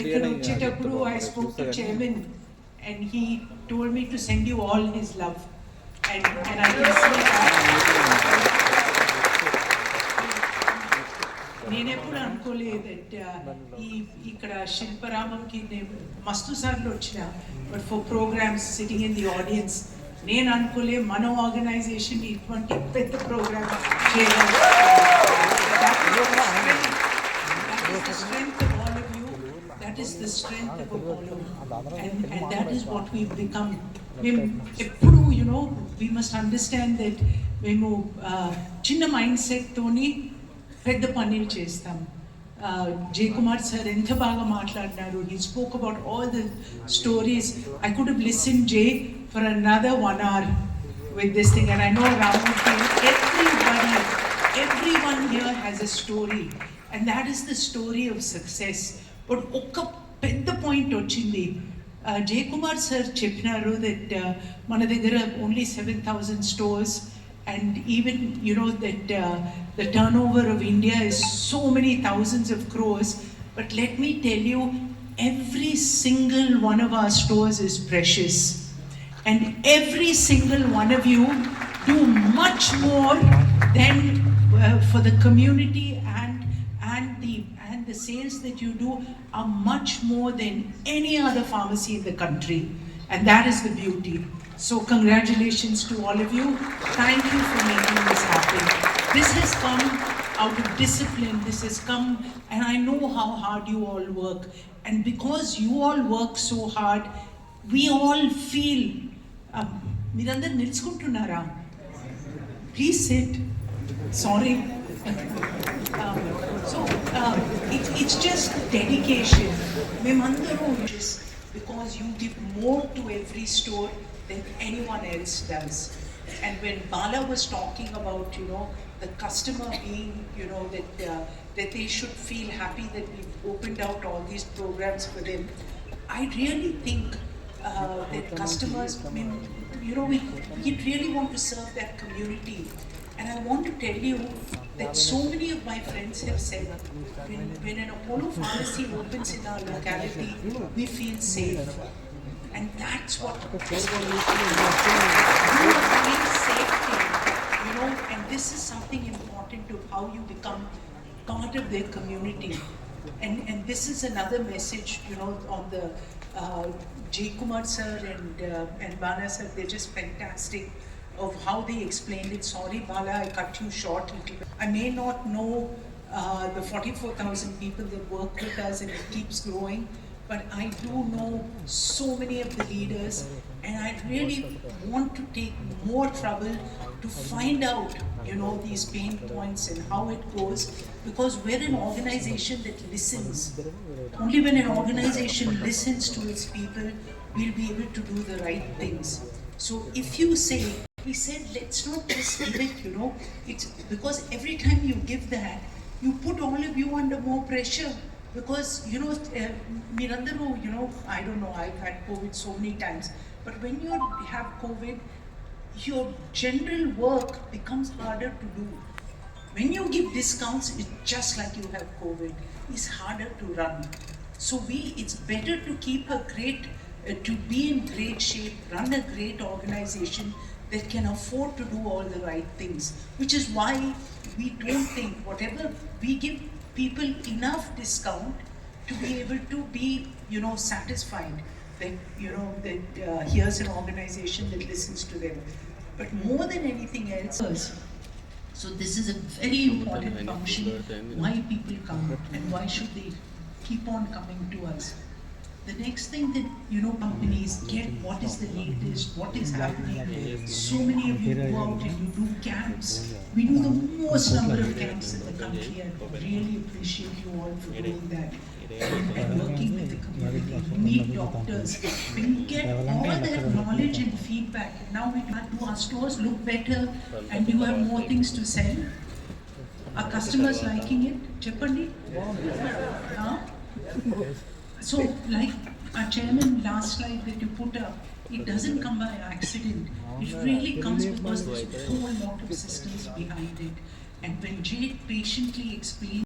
ఇక్కడ వచ్చేటప్పుడు I spoke to chairman and he told me to send you all his love and I can see that. నేను ఎప్పుడు అనుకోలేదు ఇక్కడ శిల్పరామంకి నేను మస్తు సార్లు వచ్చిన but for programmes sitting in the audience నేను అనుకోలే మన ఆర్గనైజేషన్ ఇటువంటి పెద్ద ప్రోగ్రామ్ చేయగలరు. That is the strength of Apollo, and that is what we've become. Eppudu, we must understand that memu chinna mindset toni పెద్ద పనులు చేస్తాం. J. Kumar sir ఎంత బాగా మాట్లాడినారు. He spoke about all the stories. I could have listened, Jay, for another 1 hour with this thing, and I know Ramurthy, everyone here has a story, and that is the story of success. But ఒక్క పెద్ద point వచ్చింది. J. Kumar sir చెప్పినారు that మన దగ్గర only 7,000 stores, and even that the turnover of India is so many thousands of crores. But let me tell you, every single one of our stores is precious, and every single one of you do much more than for the community, and the sales that you do are much more than any other pharmacy in the country, and that is the beauty. So congratulations to all of you. Thank you for making this happen. This has come out of discipline. This has come, and I know how hard you all work. And because you all work so hard, we all feel. Mirandar nilskuntunnara. Please sit. Sorry. It's just dedication. Memandaru just because you give more to every store than anyone else does. And when Bala was talking about, the customer being, that they should feel happy that we've opened out all these programs for them, I really think that customers, we really want to serve that community. And I want to tell you that so many of my friends have said, when an Apollo pharmacy opens in our locality, we feel safe. And that's what is safety, and this is something important to how you become part of their community. And this is another message, on the J. Kumar sir and Bala sir, they're just fantastic of how they explained it. Sorry Bala, I cut you short a little bit. I may not know the 44,000 people that work with us, and it keeps growing. But I do know so many of the leaders, and I really want to take more trouble to find out, these pain points and how it goes, because we're an organization that listens. Only when an organization listens to its people, we'll be able to do the right things. So if you say, we said, let's not just give it, it's because every time you give that, you put all of you under more pressure. Because Mirandaru, I don't know, I've had COVID so many times, but when you have COVID, your general work becomes harder to do. When you give discounts, it's just like you have COVID. It's harder to run. So it's better to keep to be in great shape, run a great organization that can afford to do all the right things, which is why we don't think whatever we give people enough discount to be able to be, satisfied that, that here's an organization that listens to them. But more than anything else, so this is a very important function, why people come and why should they keep on coming to us. The next thing that, companies get what is the latest, what is happening. So many of you go out and you do camps. We do the most number of camps in the country. I really appreciate you all for doing that. And working with the community, meet doctors. When you get all that knowledge and feedback, now we do our stores look better and you have more things to sell. Are customers liking it? Cheppandi? So, like our chairman last slide that you put up, it doesn't come by accident. It really comes because there's a whole lot of systems behind it. And when Jade patiently explains